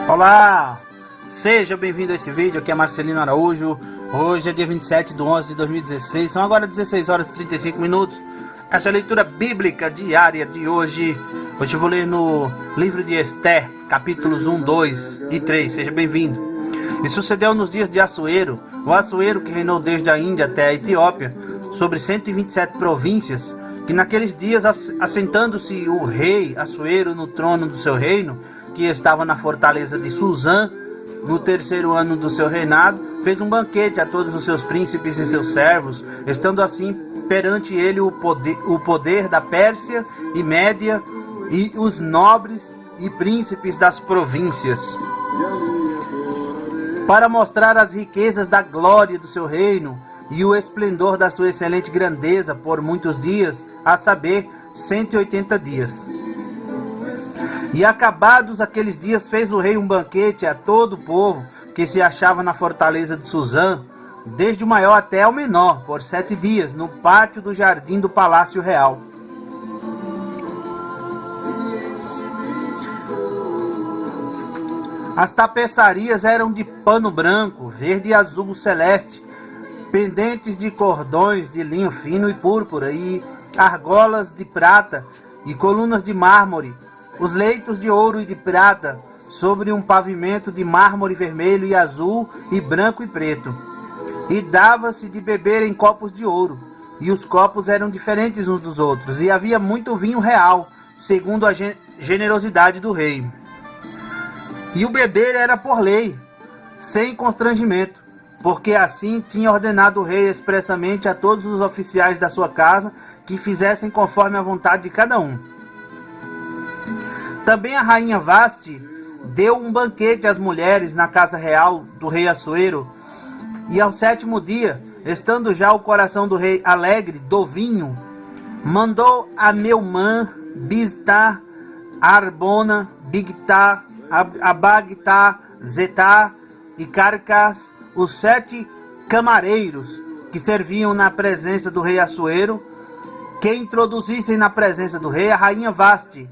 Olá, seja bem-vindo a esse vídeo, aqui é Marcelino Araújo. Hoje é dia 27 de 11 de 2016, são agora 16 horas e 35 minutos. Essa é a leitura bíblica diária de hoje. Hoje eu vou ler no livro de Esther, capítulos 1, 2 e 3, seja bem-vindo. E sucedeu nos dias de Assuero, o Assuero que reinou desde a Índia até a Etiópia, sobre 127 províncias, que naqueles dias, assentando-se o rei Assuero no trono do seu reino, que estava na fortaleza de Suzã, no terceiro ano do seu reinado, fez um banquete a todos os seus príncipes e seus servos, estando assim perante ele o poder da Pérsia e Média e os nobres e príncipes das províncias, para mostrar as riquezas da glória do seu reino e o esplendor da sua excelente grandeza por muitos dias, a saber, 180 dias. E acabados aqueles dias, fez o rei um banquete a todo o povo que se achava na fortaleza de Suzã, desde o maior até o menor, por 7 dias, no pátio do jardim do palácio real. As tapeçarias eram de pano branco, verde e azul celeste, pendentes de cordões de linho fino e púrpura, e argolas de prata e colunas de mármore, os leitos de ouro e de prata, sobre um pavimento de mármore vermelho e azul e branco e preto. E dava-se de beber em copos de ouro, e os copos eram diferentes uns dos outros, e havia muito vinho real, segundo a generosidade do rei. E o beber era por lei, sem constrangimento, porque assim tinha ordenado o rei expressamente a todos os oficiais da sua casa, que fizessem conforme a vontade de cada um. Também a rainha Vasti deu um banquete às mulheres na casa real do rei Assuero, e ao 7º dia, estando já o coração do rei alegre do vinho, mandou a Meumã, Biztá, Arbona, Bigtá, Abagtá, Zetá e Carcas, os 7 camareiros que serviam na presença do rei Assuero, que introduzissem na presença do rei a rainha Vasti,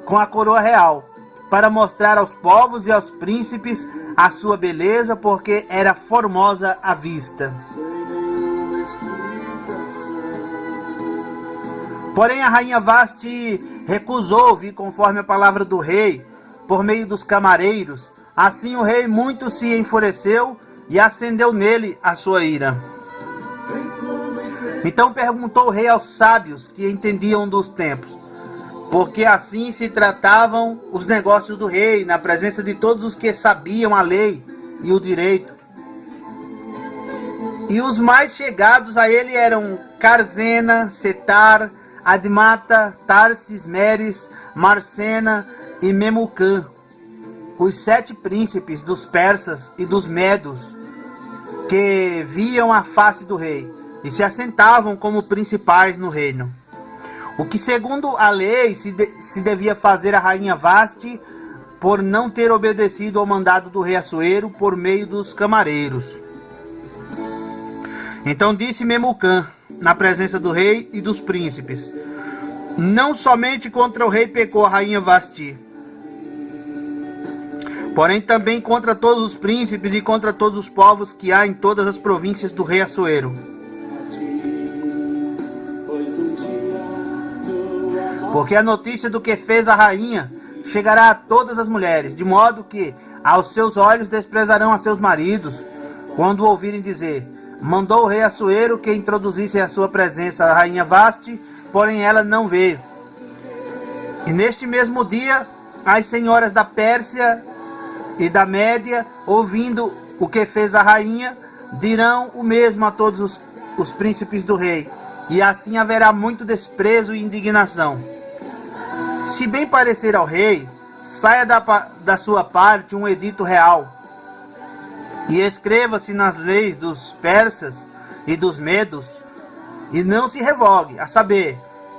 com a coroa real, para mostrar aos povos e aos príncipes a sua beleza, porque era formosa à vista. Porém a rainha Vasti recusou vir conforme a palavra do rei, por meio dos camareiros. Assim o rei muito se enfureceu e acendeu nele a sua ira. Então perguntou o rei aos sábios que entendiam dos tempos, porque assim se tratavam os negócios do rei, na presença de todos os que sabiam a lei e o direito. E os mais chegados a ele eram Carzena, Setar, Admata, Tarsis, Meres, Marcena e Memucã, os 7 príncipes dos persas e dos medos, que viam a face do rei e se assentavam como principais no reino. O que segundo a lei se devia fazer a rainha Vasti, por não ter obedecido ao mandado do rei Assuero por meio dos camareiros. Então disse Memucã, na presença do rei e dos príncipes: não somente contra o rei pecou a rainha Vasti, porém também contra todos os príncipes e contra todos os povos que há em todas as províncias do rei Assuero. Porque a notícia do que fez a rainha chegará a todas as mulheres, de modo que aos seus olhos desprezarão a seus maridos, quando ouvirem dizer: mandou o rei Assuero que introduzissem a sua presença a rainha Vasti, porém ela não veio. E neste mesmo dia, as senhoras da Pérsia e da Média, ouvindo o que fez a rainha, dirão o mesmo a todos os príncipes do rei, e assim haverá muito desprezo e indignação. Se bem parecer ao rei, saia da sua parte um edito real, e escreva-se nas leis dos persas e dos medos, e não se revogue, a saber,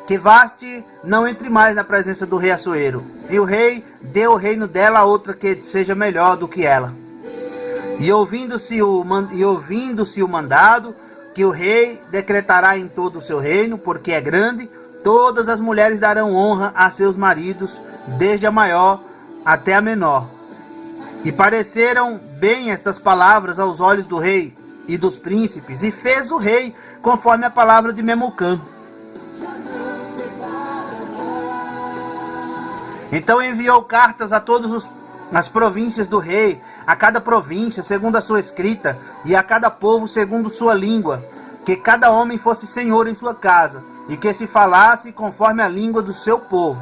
que Vasti não entre mais na presença do rei Assuero, e o rei dê o reino dela a outra que seja melhor do que ela. E ouvindo-se o mandado, que o rei decretará em todo o seu reino, porque é grande, todas as mulheres darão honra a seus maridos, desde a maior até a menor. E pareceram bem estas palavras aos olhos do rei e dos príncipes, e fez o rei conforme a palavra de Memucã. Então enviou cartas a todas as províncias do rei, a cada província segundo a sua escrita, e a cada povo segundo sua língua, que cada homem fosse senhor em sua casa, e que se falasse conforme a língua do seu povo.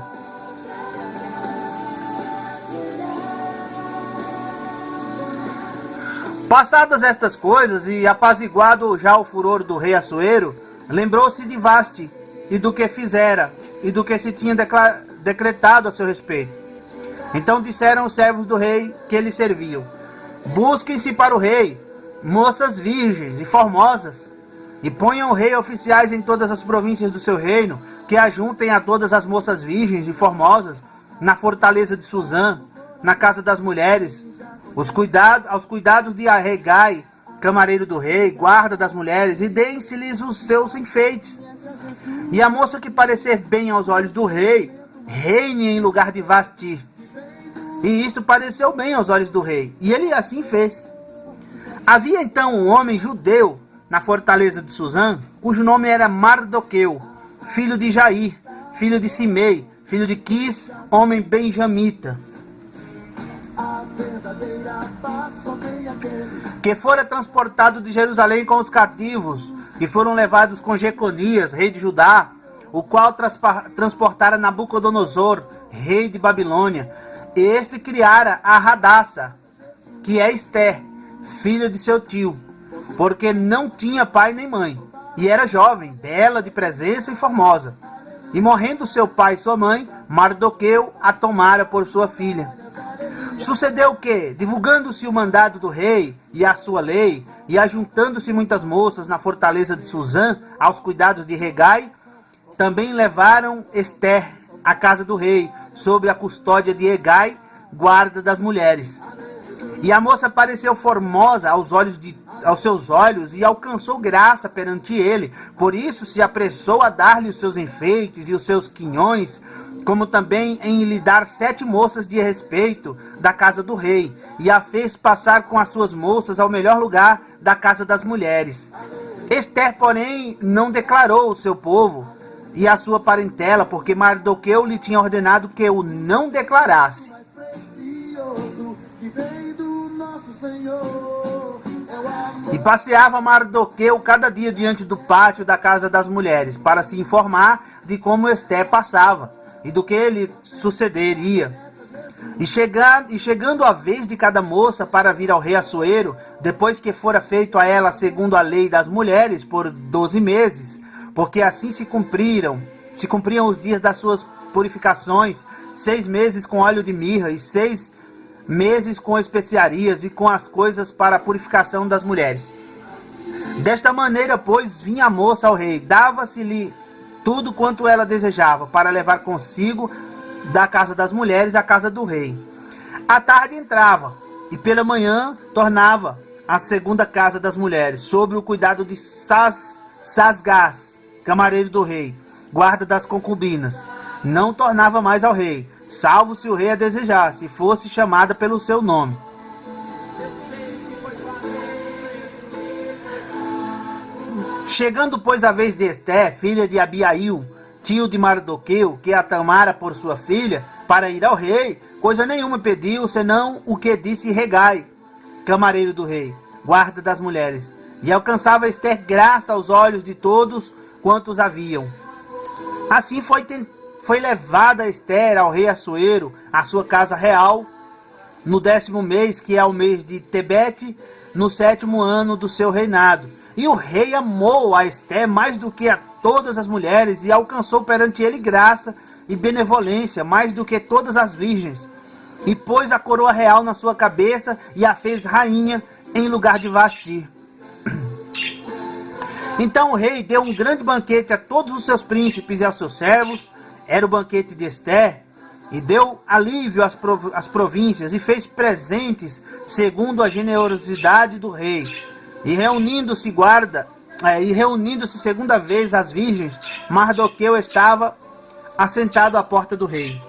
Passadas estas coisas, e apaziguado já o furor do rei Assuero, lembrou-se de Vaste, e do que fizera, e do que se tinha decretado a seu respeito. Então disseram os servos do rei que lhe serviam: busquem-se para o rei moças virgens e formosas, e ponham o rei oficiais em todas as províncias do seu reino, que ajuntem a todas as moças virgens e formosas na fortaleza de Suzã, na casa das mulheres, aos cuidados de Hegai, camareiro do rei, guarda das mulheres, e deem-se-lhes os seus enfeites. E a moça que parecer bem aos olhos do rei, reine em lugar de Vasti. E isto pareceu bem aos olhos do rei, e ele assim fez. Havia então um homem judeu na fortaleza de Suzã, cujo nome era Mardoqueu, filho de Jair, filho de Simei, filho de Quis, homem benjamita, que fora transportado de Jerusalém com os cativos, que foram levados com Jeconias, rei de Judá, o qual transportara Nabucodonosor, rei de Babilônia. Este criara a Radassa, que é Ester, filha de seu tio, porque não tinha pai nem mãe, e era jovem, bela de presença e formosa. E morrendo seu pai e sua mãe, Mardoqueu a tomara por sua filha. Sucedeu que, divulgando-se o mandado do rei e a sua lei, e ajuntando-se muitas moças na fortaleza de Suzã, aos cuidados de Hegai, também levaram Ester à casa do rei, sob a custódia de Hegai, guarda das mulheres. E a moça pareceu formosa aos seus olhos, e alcançou graça perante ele. Por isso se apressou a dar-lhe os seus enfeites e os seus quinhões, como também em lhe dar 7 moças de respeito da casa do rei, e a fez passar com as suas moças ao melhor lugar da casa das mulheres. Ester, porém, não declarou o seu povo e a sua parentela, porque Mardoqueu lhe tinha ordenado que o não declarasse. E passeava Mardoqueu cada dia diante do pátio da casa das mulheres, para se informar de como Ester passava e do que lhe sucederia. E chegando a vez de cada moça para vir ao rei Assuero, depois que fora feito a ela segundo a lei das mulheres por 12 meses, porque assim se cumpriam os dias das suas purificações, 6 meses com óleo de mirra e 6 meses com especiarias e com as coisas para a purificação das mulheres. Desta maneira, pois, vinha a moça ao rei, dava-se-lhe tudo quanto ela desejava, para levar consigo da casa das mulheres à casa do rei. À tarde entrava, e pela manhã tornava à segunda casa das mulheres, sob o cuidado de Sasgás, camareiro do rei, guarda das concubinas. Não tornava mais ao rei, salvo se o rei a desejasse, e fosse chamada pelo seu nome. Chegando, pois, a vez de Ester, filha de Abiail, tio de Mardoqueu, que a tomara por sua filha, para ir ao rei, coisa nenhuma pediu, senão o que disse Hegai, camareiro do rei, guarda das mulheres. E alcançava Ester graça aos olhos de todos quantos haviam. Assim foi levada Ester ao rei Assuero, à sua casa real, no 10º mês, que é o mês de Tebete, no 7º ano do seu reinado. E o rei amou a Ester mais do que a todas as mulheres, e alcançou perante ele graça e benevolência, mais do que todas as virgens. E pôs a coroa real na sua cabeça, e a fez rainha em lugar de Vasti. Então o rei deu um grande banquete a todos os seus príncipes e aos seus servos, era o banquete de Ester, e deu alívio às províncias, e fez presentes segundo a generosidade do rei. E reunindo-se segunda vez as virgens, Mardoqueu estava assentado à porta do rei.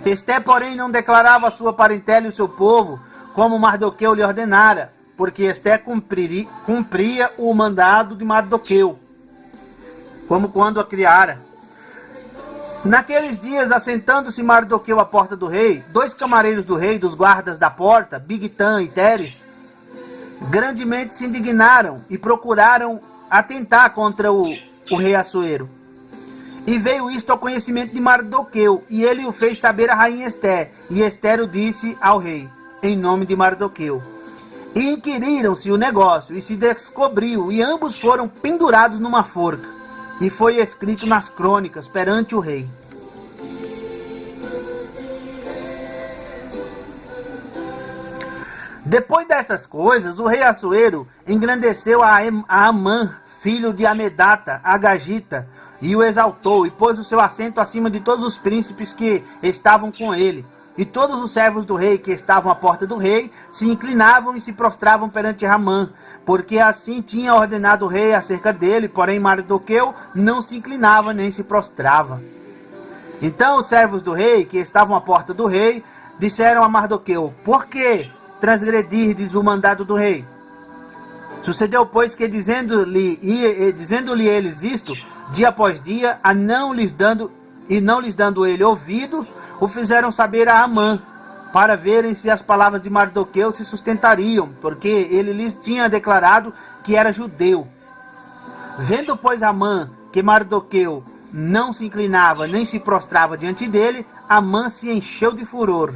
Esté, porém, não declarava a sua parentela e o seu povo, como Mardoqueu lhe ordenara, porque Esté cumpria o mandado de Mardoqueu, como quando a criara. Naqueles dias, assentando-se Mardoqueu à porta do rei, 2 camareiros do rei, dos guardas da porta, Bigtan e Teres, grandemente se indignaram e procuraram atentar contra o rei Assuero. E veio isto ao conhecimento de Mardoqueu, e ele o fez saber a rainha Esté, e Esté o disse ao rei, em nome de Mardoqueu. E inquiriram-se o negócio, e se descobriu, e ambos foram pendurados numa forca. E foi escrito nas crônicas perante o rei. Depois destas coisas, o rei Assuero engrandeceu a Amã, filho de Amedata, Agagita, e o exaltou, e pôs o seu assento acima de todos os príncipes que estavam com ele. E todos os servos do rei que estavam à porta do rei se inclinavam e se prostravam perante Amã, porque assim tinha ordenado o rei acerca dele, porém Mardoqueu não se inclinava nem se prostrava. Então os servos do rei, que estavam à porta do rei, disseram a Mardoqueu, por que transgredirdes o mandado do rei? Sucedeu, pois, que dizendo-lhe eles isto, dia após dia, não lhes dando ele ouvidos, o fizeram saber a Amã, para verem se as palavras de Mardoqueu se sustentariam, porque ele lhes tinha declarado que era judeu. Vendo, pois, Amã que Mardoqueu não se inclinava nem se prostrava diante dele, Amã se encheu de furor.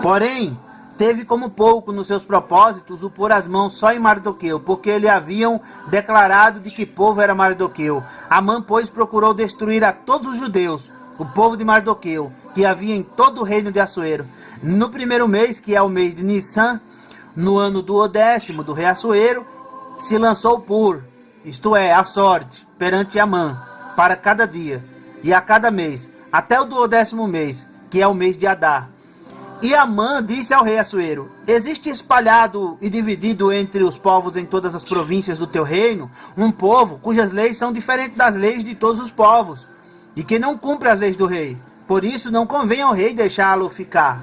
Porém, teve como pouco nos seus propósitos o pôr as mãos só em Mardoqueu, porque lhe haviam declarado de que povo era Mardoqueu. Amã, pois, procurou destruir a todos os judeus, o povo de Mardoqueu, que havia em todo o reino de Assuero. No primeiro mês, que é o mês de Nissan, no ano do 10º do rei Assuero, se lançou por, isto é, a sorte, perante Amã, para cada dia, e a cada mês, até o do 10º mês, que é o mês de Adar. E Amã disse ao rei Assuero, existe espalhado e dividido entre os povos em todas as províncias do teu reino, um povo cujas leis são diferentes das leis de todos os povos, e que não cumpre as leis do rei. Por isso não convém ao rei deixá-lo ficar.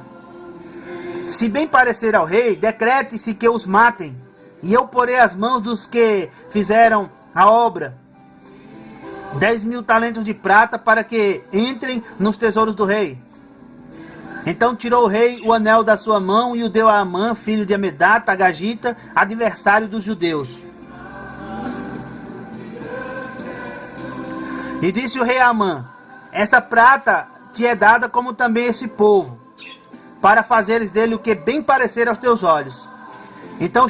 Se bem parecer ao rei, decrete-se que os matem, e eu porei as mãos dos que fizeram a obra 10.000 talentos de prata para que entrem nos tesouros do rei. Então tirou o rei o anel da sua mão e o deu a Amã, filho de Amedata, Agagita, adversário dos judeus. E disse o rei a Amã, essa prata te é dada como também esse povo, para fazeres dele o que bem parecer aos teus olhos. Então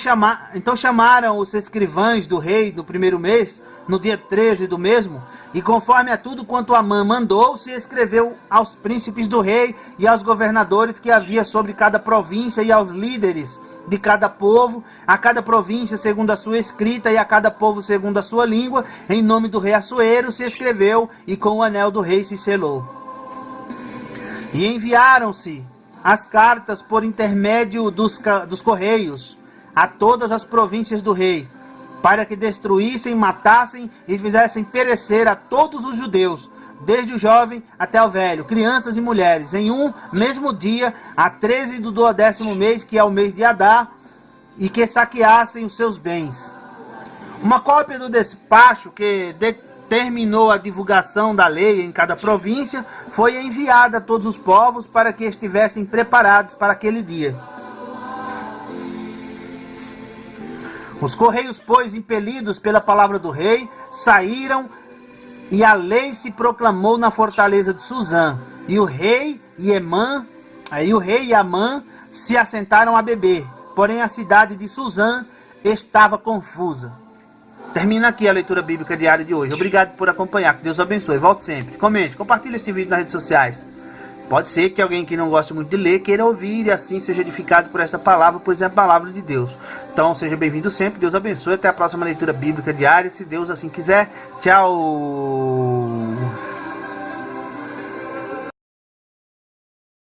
chamaram os escrivães do rei no primeiro mês, no dia 13 do mesmo, e conforme a tudo quanto Amã mandou, se escreveu aos príncipes do rei e aos governadores que havia sobre cada província e aos líderes de cada povo, a cada província segundo a sua escrita e a cada povo segundo a sua língua, em nome do rei Assuero se escreveu e com o anel do rei se selou. E enviaram-se as cartas por intermédio dos correios a todas as províncias do rei, para que destruíssem, matassem e fizessem perecer a todos os judeus, desde o jovem até o velho, crianças e mulheres, em um mesmo dia, a 13 do 10º mês, que é o mês de Adar, e que saqueassem os seus bens. Uma cópia do despacho que determinou a divulgação da lei em cada província foi enviada a todos os povos para que estivessem preparados para aquele dia. Os correios, pois, impelidos pela palavra do rei, saíram e a lei se proclamou na fortaleza de Suzã. E o rei e Amã se assentaram a beber. Porém a cidade de Suzã estava confusa. Termina aqui a leitura bíblica diária de hoje. Obrigado por acompanhar. Que Deus abençoe. Volte sempre. Comente, compartilhe esse vídeo nas redes sociais. Pode ser que alguém que não gosta muito de ler queira ouvir e assim seja edificado por essa palavra, pois é a palavra de Deus. Então seja bem-vindo sempre, Deus abençoe, até a próxima leitura bíblica diária, se Deus assim quiser. Tchau!